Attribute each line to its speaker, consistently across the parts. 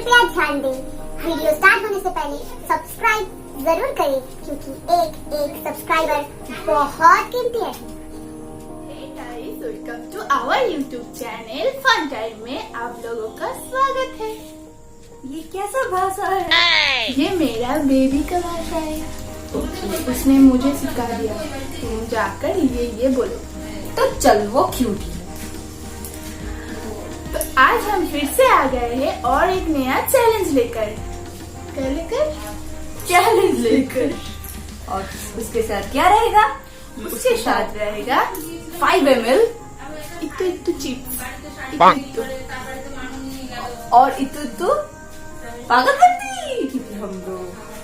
Speaker 1: कृपया ध्यान दें, वीडियो स्टार्ट होने से पहले सब्सक्राइब जरूर करें क्योंकि एक एक सब्सक्राइबर बहुत कीमती है।
Speaker 2: Hey guys, welcome to our YouTube channel Fun Time में आप लोगों का स्वागत है।
Speaker 3: ये कैसा भाषा है?
Speaker 2: ये मेरा बेबी का भाषा है। उसने मुझे सिखा दिया। तुम जाकर ये बोलो।
Speaker 3: तो चल वो क्यूटी।
Speaker 2: तो आज हम फिर से आ गए हैं और एक नया चैलेंज लेकर। क्या लेकर?
Speaker 3: चैलेंज लेकर। और उसके साथ क्या रहेगा?
Speaker 2: उसके साथ रहेगा
Speaker 3: 5 ml
Speaker 2: इतु चिप्स।
Speaker 3: और इतु पागलपंती क्योंकि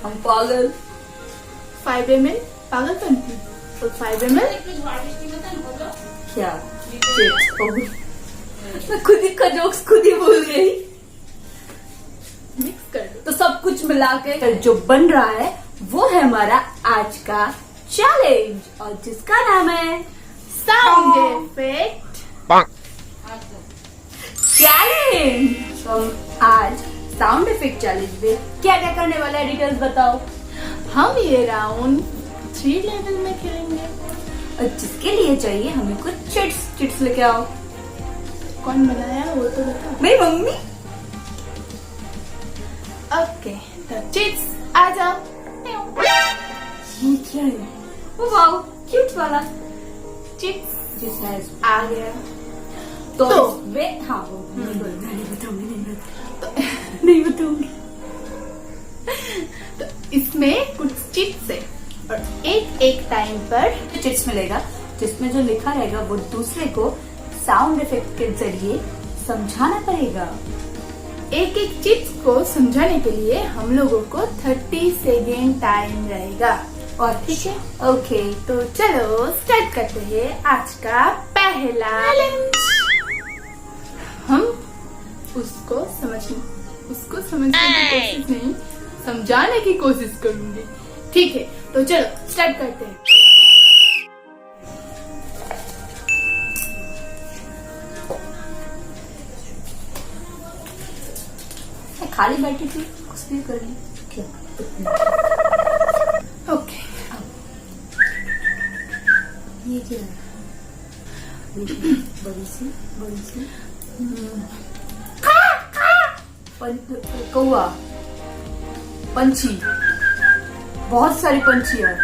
Speaker 3: हम पागल।
Speaker 2: 5 ml पागलपंती और 5 ml
Speaker 3: क्या चिप्स? मैं खुद ही का जोक्स खुद ही भूल गई।
Speaker 2: मिक्स कर दो।
Speaker 3: तो सब कुछ मिला के जो बन रहा है वो है हमारा आज का चैलेंज और जिसका नाम है
Speaker 2: साउंड इफेक्ट
Speaker 3: चैलेंज। हम आज साउंड इफेक्ट चैलेंज में क्या क्या करने वाले हैं डिटेल्स बताओ।
Speaker 2: हम ये राउंड 3 लेवल में खेलेंगे।
Speaker 3: और जिसके लिए चाहिए हमें कुछ चिट्स लेके आओ।
Speaker 2: कौन बनाया वो तो बता।
Speaker 3: मेरी मम्मी।
Speaker 2: ओके तो चिट्स आ जाओ।
Speaker 3: ये क्या है? ओ वाओ क्यूट वाला
Speaker 2: चिट्स
Speaker 3: जिस है
Speaker 2: आ गया।
Speaker 3: तो
Speaker 2: तो
Speaker 3: वे हाँ वो नहीं बताऊंगी नहीं बताऊंगी।
Speaker 2: तो इसमें कुछ चिट्स है और एक टाइम पर
Speaker 3: चिट्स मिलेगा जिसमें जो लिखा रहेगा वो दूसरे को साउंड इफेक्ट के जरिए समझाना पड़ेगा।
Speaker 2: एक चिट्स को समझाने के लिए हम लोगों को 30 सेकेंड टाइम रहेगा।
Speaker 3: और
Speaker 2: ठीक है
Speaker 3: ओके
Speaker 2: तो चलो स्टार्ट करते हैं आज का पहला चैलेंज। हम उसको समझने की कोशिश नहीं, समझाने की कोशिश करूंगी। ठीक है तो चलो स्टार्ट करते हैं।
Speaker 3: खाली बैठी थी कुछ भी कर ली क्या?
Speaker 2: ओके
Speaker 3: ये क्या है? बड़ी सी कौआ पंछी। बहुत सारी पंछी है।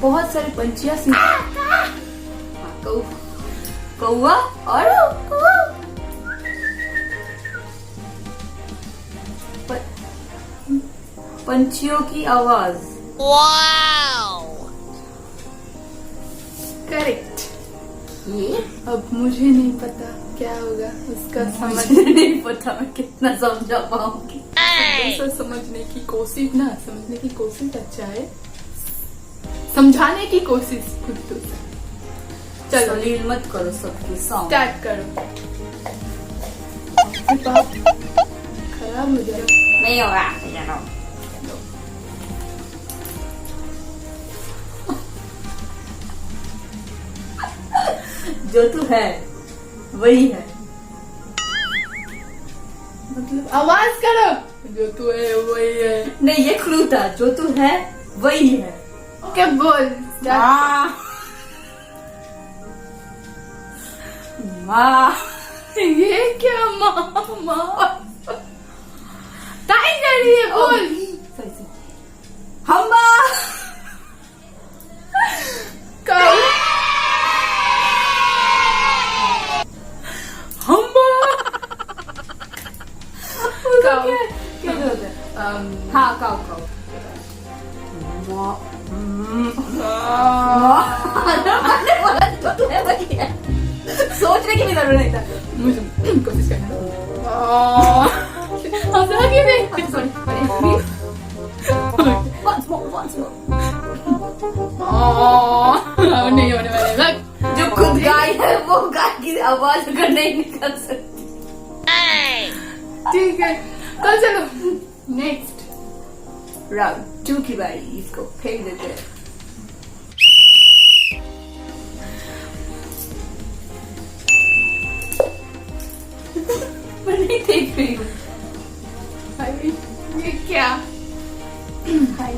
Speaker 3: बहुत सारी पंछियां सी कौआ और पंछियों की आवाज।
Speaker 2: करेक्ट।
Speaker 3: ये
Speaker 2: अब मुझे नहीं पता क्या होगा उसका समझ
Speaker 3: मुझे नहीं पता मैं कितना समझा पाऊंगी।
Speaker 2: ऐसा समझने की कोशिश अच्छा है। समझाने की कोशिश खुद तो चलो
Speaker 3: लील मत करो सबकी सॉन्ग।
Speaker 2: स्टार्ट करो। खराब हो जाएगा।
Speaker 3: नहीं होगा जानो। जो तू है वही है।
Speaker 2: मतलब आवाज करो। जो तू है वही है।
Speaker 3: नहीं ये क्लू था। जो तू है वही है।
Speaker 2: ओके बोल।
Speaker 3: माँ
Speaker 2: ये क्या माँ टाइम कर रही है बोल।
Speaker 3: हम्बा क्या होता है? हाँ काऊ सोचने की भी जरूरत नहीं था।
Speaker 2: मुझे कोशिश करना। हंसा क्यों नहीं?
Speaker 3: सॉरी
Speaker 2: नहीं होने वाले।
Speaker 3: जो खुद गाय है वो गाय की आवाज अगर नहीं निकल सकती।
Speaker 2: ठीक है तो चलो नेक्स्ट
Speaker 3: राउंड 2 की बारी। इसको फेंक देते हैं। नहीं देख रही हूँ।
Speaker 2: हाय, ये क्या? हाय।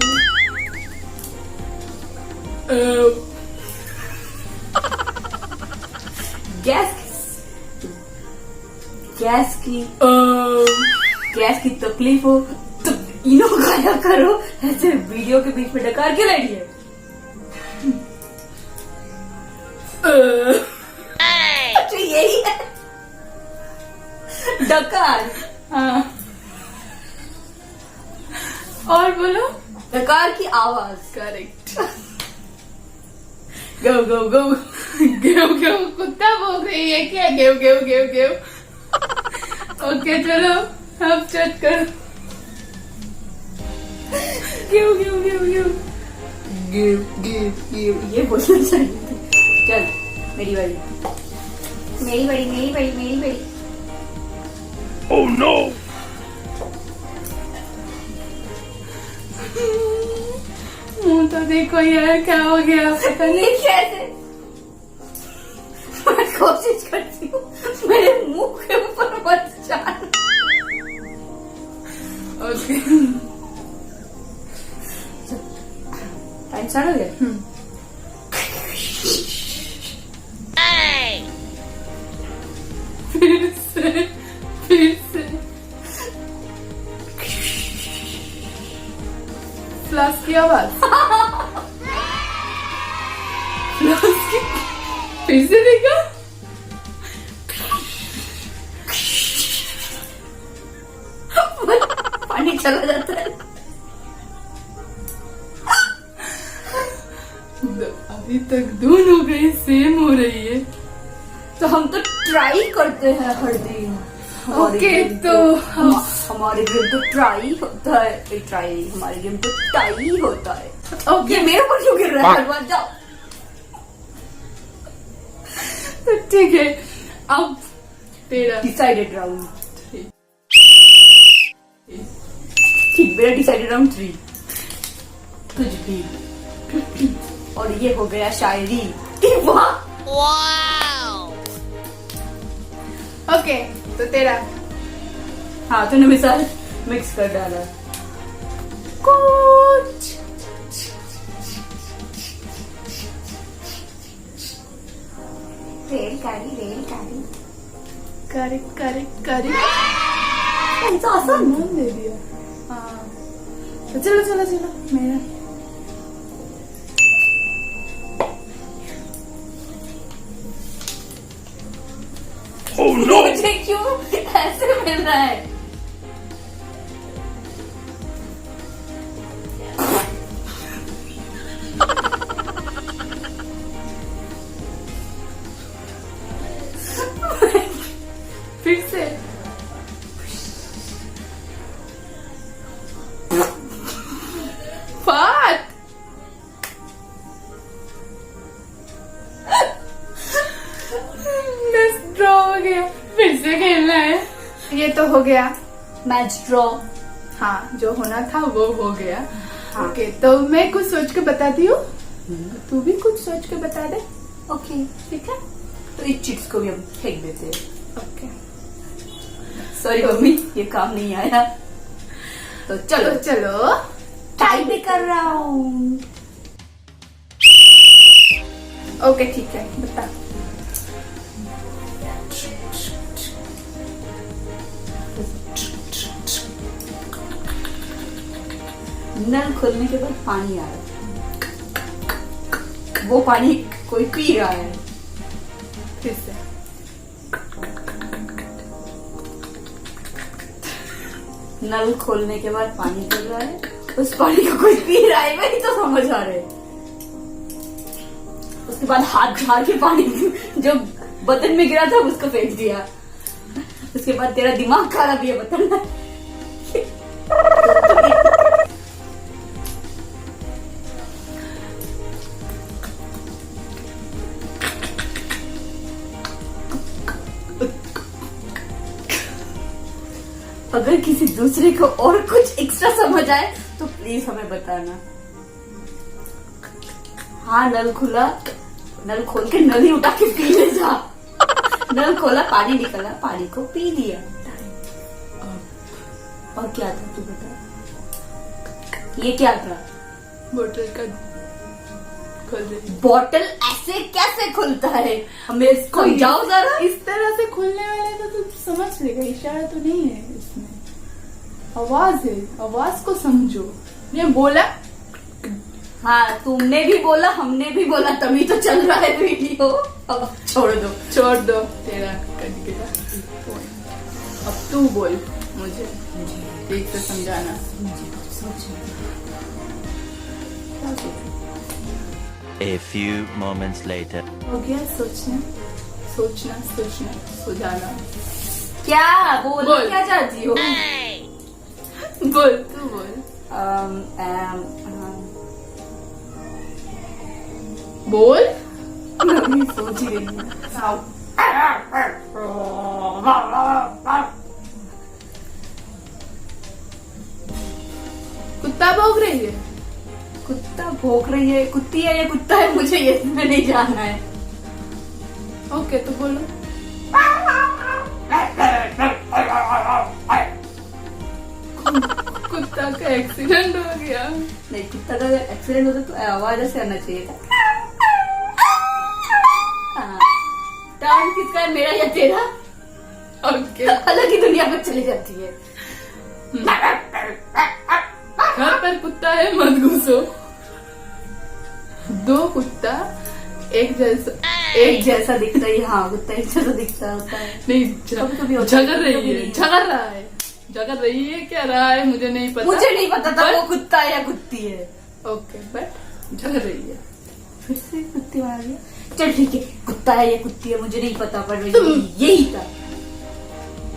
Speaker 3: गैस की तकलीफ हो तो इनो खाया करो, ऐसे वीडियो के बीच में डकार क्यों रही है? अच्छा यही है डकार।
Speaker 2: हाँ, और बोलो।
Speaker 3: डकार की आवाज।
Speaker 2: करेक्ट। गो गो गो गेव गेव कुत्ता भौंक रही है क्या? Gave gave gave gave. Okay चलो अब चट करो। Gave gave gave gave
Speaker 3: give give give, ये बोलना चाहिए। चल मेरी बारी।
Speaker 4: Oh no!
Speaker 2: मुंह तो देखो यार, क्या हो गया पता नहीं।
Speaker 3: कैसे? मैं कोशिश करती हूँ मेरे मुंह के ऊपर मत जाना।
Speaker 2: ओके
Speaker 3: टाइम स्टार्ट हो गया।
Speaker 2: फिर से फ्लास्क की आवाज। फ्लास्क की, फिर से देखा।
Speaker 3: पानी चला जाता है।
Speaker 2: अभी तक दोनों गई सेम हो रही है।
Speaker 3: तो हम तो ट्राई करते हैं हर दिन।
Speaker 2: ओके तो
Speaker 3: हमारे गेम तो ट्राई होता है। ट्राई हमारे गेम तो टाई होता है।
Speaker 2: ओके
Speaker 3: ये मेरे ऊपर क्यों गिर रहा है? हर जाओ।
Speaker 2: तो ठीक है, अब तेरा
Speaker 3: डिसाइडेड राउंड। ठीक, मेरा डिसाइडेड राउंड 3 कुछ भी। और ये हो गया शायरी। वाह।
Speaker 2: ओके तो तेरा।
Speaker 3: हाँ तूने मिसाल मिक्स कर डाला।
Speaker 2: कुछ
Speaker 3: रेलगाड़ी।
Speaker 2: करेक्ट
Speaker 3: ऐसा आसान।
Speaker 2: नाम दे दिया। हाँ तो चलो मेरा।
Speaker 4: Oh no!
Speaker 3: मुझे क्यों ऐसे मिल रहा है?
Speaker 2: फिर से फात। ड्रॉ हो गया, फिर से खेलना है। ये तो हो गया
Speaker 3: मैच ड्रॉ।
Speaker 2: हाँ, जो होना था वो हो गया।
Speaker 3: हाँ।
Speaker 2: ओके तो मैं कुछ सोच के बताती हूँ, तू भी कुछ सोच के बता दे।
Speaker 3: ओके
Speaker 2: ठीक है।
Speaker 3: तो इस चिट्स को भी हम फेंक देते हैं।
Speaker 2: ओके
Speaker 3: सॉरी मम्मी, ये काम नहीं आया। तो चलो टाई भी कर रहा हूँ।
Speaker 2: ओके ठीक है, बता।
Speaker 3: नल खोलने के बाद पानी आ रहा है। वो पानी कोई पी रहा है।
Speaker 2: फिर से
Speaker 3: नल खोलने के बाद पानी गिर रहा है, उस पानी को कोई पी रहा है। वही तो समझ आ रहे। उसके बाद हाथ झाड़ के पानी जो बर्तन में गिरा था उसको फेंक दिया। उसके बाद तेरा दिमाग खराब है बता। अगर किसी दूसरे को और कुछ एक्स्ट्रा समझ आए तो प्लीज हमें बताना। हाँ नल खुला, नल खोल के नल ही उठा के पी ले जा। नल खोला, पानी निकला, पानी को पी लिया। और क्या था तू बता, ये क्या था?
Speaker 2: बोतल का खोल दे।
Speaker 3: बॉटल ऐसे कैसे खुलता है? हमें इसको जाओ जरा।
Speaker 2: इस तरह से खुलने वाला है तो तू समझ लेगा, इशारा तो नहीं है इसमें, आवाज है, आवाज को समझो। ये बोला,
Speaker 3: हाँ तुमने भी बोला हमने भी बोला, तभी तो चल रहा है वीडियो। अब छोड़ दो
Speaker 2: तेरा कट गया। अब तू बोल मुझे ठीक से समझाना।
Speaker 4: A few moments later.
Speaker 2: हो गया सोचना सुझाना।
Speaker 3: क्या बोल क्या चाहती हो?
Speaker 2: बोल तू बोल। बोल।
Speaker 3: मैं सोच ही रही हूँ।
Speaker 2: कुत्ता भौंक रही है।
Speaker 3: कुत्ता भौंक रही है, कुत्ती है या कुत्ता है मुझे ये इसमें नहीं जानना है।
Speaker 2: ओके तो बोलो। कुत्ता का एक्सीडेंट हो गया।
Speaker 3: नहीं, कुत्ता का एक्सीडेंट होता तो आवाज ऐसे आना चाहिए था। टर्न किसका है, मेरा या तेरा?
Speaker 2: ओके।
Speaker 3: अलग ही दुनिया में चली जाती है।
Speaker 2: घर पर कुत्ता है मत घुसो। दो कुत्ता एक जैसा
Speaker 3: दिखता है। हाँ कुत्ता एक जैसा दिखता होता है।
Speaker 2: नहीं,
Speaker 3: कभी होता है,
Speaker 2: झगड़ रही है क्या रहा है मुझे नहीं पता
Speaker 3: था वो कुत्ता है या कुत्ती है।
Speaker 2: ओके बट झगड़ रही है।
Speaker 3: फिर से कुत्ती मार दिया। चल ठीक है, कुत्ता है या कुत्ती है मुझे नहीं पता, पर यही था।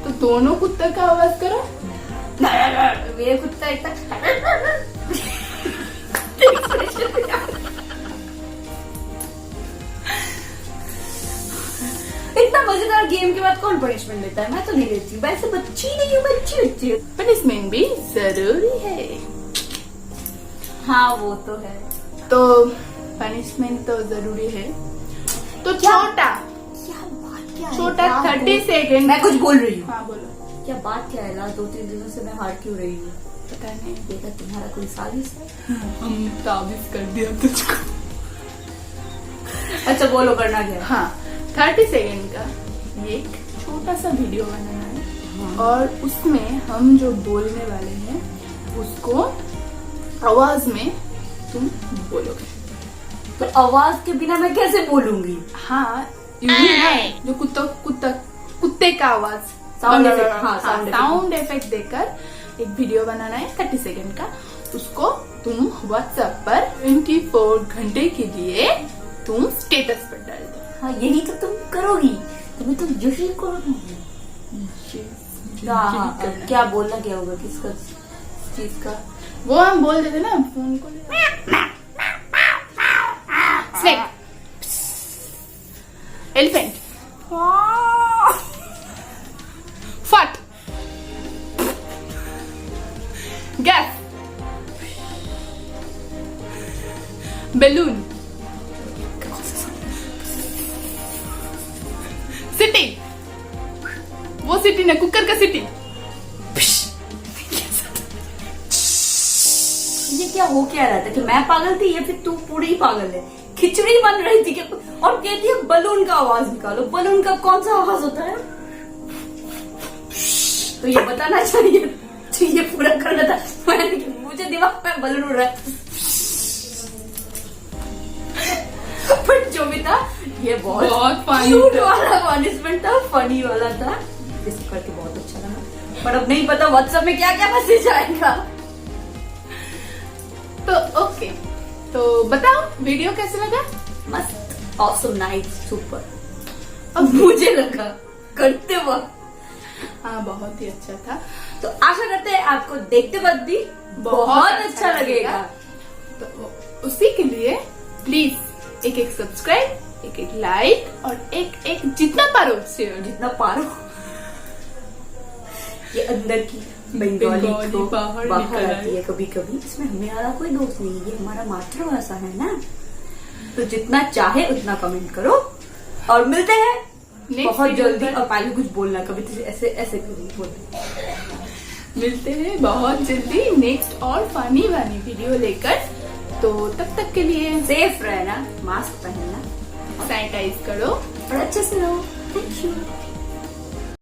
Speaker 2: तो दोनों कुत्ते का आवाज करो।
Speaker 3: मेरे कुत्ता इतना मजेदार गेम के बाद कौन पनिशमेंट लेता है? मैं तो नहीं लेती हूँ, वैसे बच्ची नहीं हूँ, बच्ची।
Speaker 2: पनिशमेंट भी जरूरी है।
Speaker 3: हाँ वो तो है।
Speaker 2: तो पनिशमेंट तो जरूरी है। तो छोटा 30 सेकेंड।
Speaker 3: मैं कुछ बोल रही हूँ।
Speaker 2: हाँ बोलो।
Speaker 3: क्या बात क्या है? लास्ट 2-3 दिनों से मैं हार क्यों रही हूँ?
Speaker 2: पता नहीं।
Speaker 3: देखा तुम्हारा कोई साजिश है?
Speaker 2: हमने ताबीज कर दिया तुझको।
Speaker 3: अच्छा बोलो, करना क्या?
Speaker 2: हाँ 30 सेकेंड का एक छोटा सा वीडियो बनाना है।
Speaker 3: हाँ।
Speaker 2: और उसमें हम जो बोलने वाले हैं उसको आवाज में तुम बोलोगे।
Speaker 3: तो आवाज के बिना मैं कैसे बोलूंगी?
Speaker 2: हाँ जो कुत्ते का आवाज,
Speaker 3: साउंड इफेक्ट।
Speaker 2: साउंड इफेक्ट देकर एक वीडियो बनाना है 30 सेकेंड का। उसको तुम व्हाट्सएप पर 24 घंटे के लिए तुम स्टेटस पर डाल दो।
Speaker 3: हाँ यही तो तुम करोगी, तुम्हें तो यही करोगी। क्या बोलना क्या होगा? किसका चीज का?
Speaker 2: वो हम बोल देते ना फोन को। स्नेक, एलिफेंट, फट, गैस, बैलून, सिटी, वो सिटी ना कुकर का सिटी।
Speaker 3: ये क्या हो क्या रहा था कि मैं पागल थी या फिर तू पूरी ही पागल है? खिचड़ी बन रही थी क्या? और कहती है बलून का आवाज निकालो। बलून का कौन सा आवाज होता है? तो ये बताना चाहिए, तो ये पूरा करना था। मुझे दिमाग में बलून उड़ रहा है। पर जो भी था ये बहुत क्यूट वाला पनिशमेंट था, फनी वाला था। इसको करके बहुत अच्छा लगा, पर अब नहीं पता व्हाट्सएप में क्या क्या मैसेज आएगा।
Speaker 2: तो ओके, तो बताओ वीडियो कैसे लगा?
Speaker 3: मस्त, ऑसम, नाइस, सुपर। अब मुझे लगा करते वक्त
Speaker 2: हाँ बहुत ही अच्छा था।
Speaker 3: तो आशा करते हैं आपको देखते वक्त भी बहुत अच्छा लगेगा।
Speaker 2: तो उसी के लिए प्लीज एक सब्सक्राइब, एक लाइक और एक जितना पारो शेयर।
Speaker 3: जितना पारो ये अंदर की बंगाली तो बाहर आती है कभी कभी। इसमें हमारा कोई दोस्त नहीं, ये हमारा मातृभाषा है ना। तो जितना चाहे उतना कमेंट करो और मिलते हैं बहुत जल्दी। और पहले कुछ बोलना, कभी तो ऐसे ऐसे बोलते।
Speaker 2: मिलते हैं बहुत जल्दी नेक्स्ट और फनी वीडियो लेकर। तो तब तक के लिए
Speaker 3: सेफ रहना, मास्क पहनना,
Speaker 2: सैनिटाइज करो
Speaker 3: और अच्छे से रहो। Thank you.